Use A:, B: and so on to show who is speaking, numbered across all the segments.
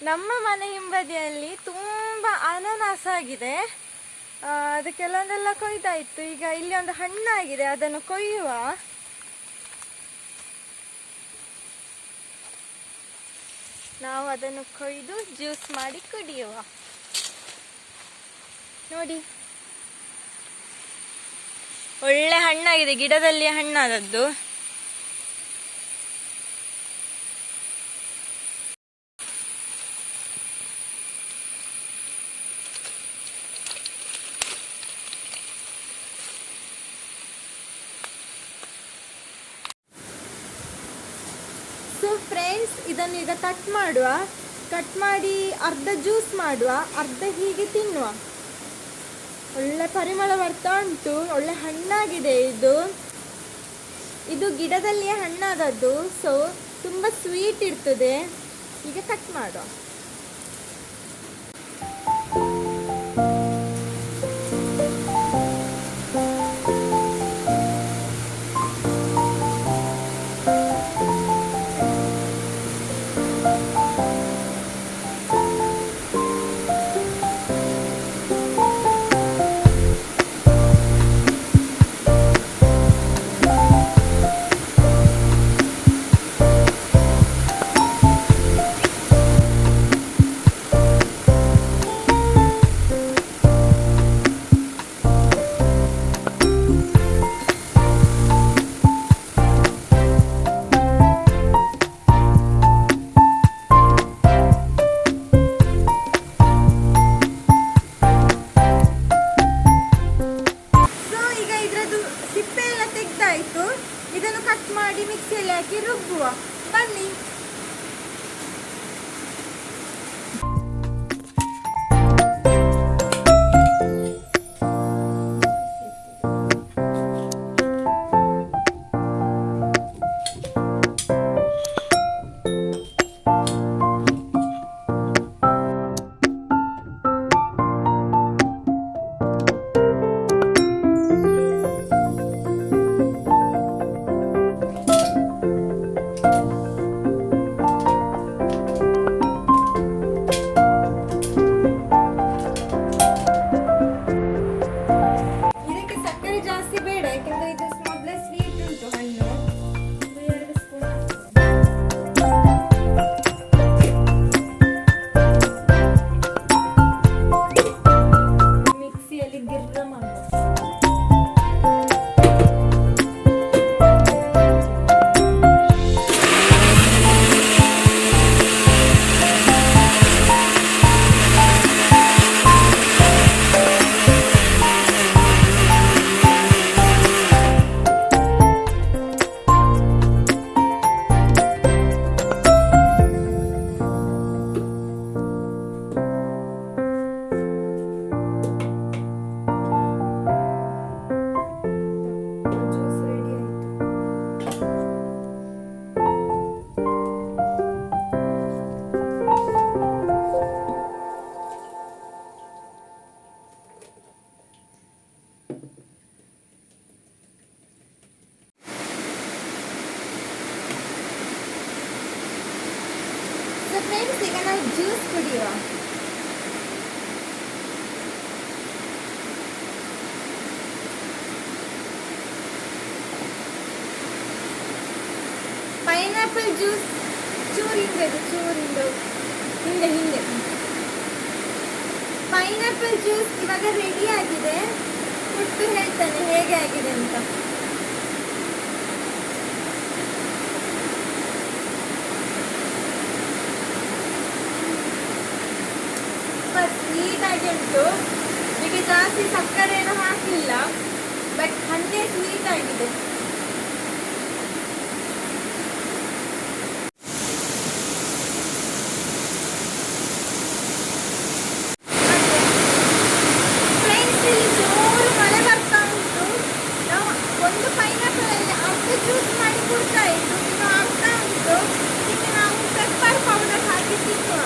A: ನಮ್ಮ ಮನೆ ಹಿಂಬದಿಯಲ್ಲಿ ತುಂಬ ಅನಾನಸ್ ಆಗಿದೆ. ಅದು ಕೆಲವೊಂದೆಲ್ಲ ಕೊಯ್ದಾಯಿತು. ಈಗ ಇಲ್ಲಿ ಒಂದು ಹಣ್ಣಾಗಿದೆ, ಅದನ್ನು ಕೊಯ್ಯುವ. ನಾವು ಅದನ್ನು ಕೊಯ್ದು ಜ್ಯೂಸ್ ಮಾಡಿ ಕುಡಿಯುವ. ನೋಡಿ, ಒಳ್ಳೆ ಹಣ್ಣಾಗಿದೆ, ಗಿಡದಲ್ಲಿ ಹಣ್ಣಾದದ್ದು. ಸೊ ಫ್ರೆಂಡ್ಸ್, ಇದನ್ನು ಈಗ ಕಟ್ ಮಾಡುವ. ಕಟ್ ಮಾಡಿ ಅರ್ಧ ಜ್ಯೂಸ್ ಮಾಡುವ, ಅರ್ಧ ಹೀಗೆ ತಿನ್ನುವ. ಒಳ್ಳೆ ಪರಿಮಳ ಬರ್ತಾ ಉಂಟು, ಒಳ್ಳೆ ಹಣ್ಣಾಗಿದೆ. ಇದು ಗಿಡದಲ್ಲಿಯೇ ಹಣ್ಣಾದದ್ದು, ಸೊ ತುಂಬ ಸ್ವೀಟ್ ಇರ್ತದೆ. ಈಗ ಕಟ್ ಮಾಡುವ. ಇದನ್ನು ಕಟ್ ಮಾಡಿ ಮಿಕ್ಸಿಯಲ್ಲಿ ಹಾಕಿ ರುಬ್ಬುವ. ಬನ್ನಿ. ಫ್ರೆಂಡ್ಸ್, ಈಗ ನಾವು ಜ್ಯೂಸ್ ಕುಡಿಯುವ. ಪೈನಾಪಲ್ ಜ್ಯೂಸ್ ಚೂರಿಂದ ಹಿಂದೆ ಪೈನಾಪಲ್ ಜ್ಯೂಸ್ ಇವಾಗ ರೆಡಿ ಆಗಿದೆ. ಕೊಟ್ಟು ಹೇಳ್ತಾನೆ ಹೇಗೆ ಆಗಿದೆ ಅಂತ. ಸ್ವೀಟ್ ಆಗಿ ಉಂಟು. ಈಗ ಜಾಸ್ತಿ ಸಕ್ಕರೆ ಏನು ಹಾಕಿಲ್ಲ, ಬಟ್ ಹಂಗೆ ಸ್ವೀಟ್ ಆಗಿದೆ. ಫ್ರೆಂಡ್ಸ್, ಇಲ್ಲಿ ಜೋರು ಮಳೆ ಬರ್ತಾ ಉಂಟು. ನಾವು ಒಂದು ಪೈನಾಪಲ್ ಅಲ್ಲಿ ಅರ್ಧ ಜ್ಯೂಸ್ ಮಾಡಿ ಕುಡ್ತಾ ಇತ್ತು, ಇನ್ನು ಆಗ್ತಾ ಉಂಟು. ಇದಕ್ಕೆ ನಾವು ಪೆಪ್ಪರ್ ಪೌಡರ್ ಹಾಕಿ ತಿನ್ನುವ.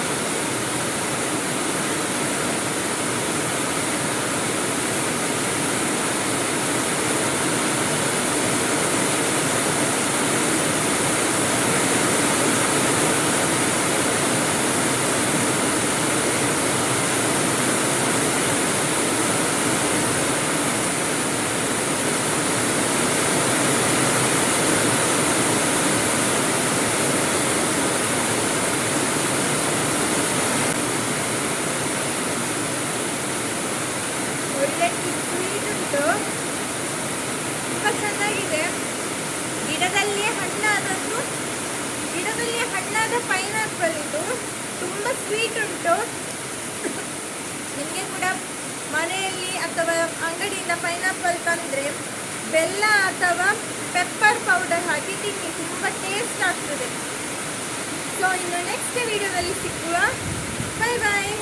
A: ಬೆಲ್ಲದ ಪೈನಾಪಲ್ ಇದು, ತುಂಬ ಸ್ವೀಟ್ ಉಂಟು. ನಿಮಗೆ ಕೂಡ ಮನೆಯಲ್ಲಿ ಅಥವಾ ಅಂಗಡಿಯಿಂದ ಪೈನಾಪಲ್ ತಂದರೆ ಬೆಲ್ಲ ಅಥವಾ ಪೆಪ್ಪರ್ ಪೌಡರ್ ಹಾಕಿ ತಿನ್ನಿ, ತುಂಬ ಟೇಸ್ಟ್ ಆಗ್ತದೆ. ಸೊ ಇನ್ನು ನೆಕ್ಸ್ಟ್ ವಿಡಿಯೋದಲ್ಲಿ ಸಿಕ್ಕುವ. ಬಾಯ್ ಬಾಯ್.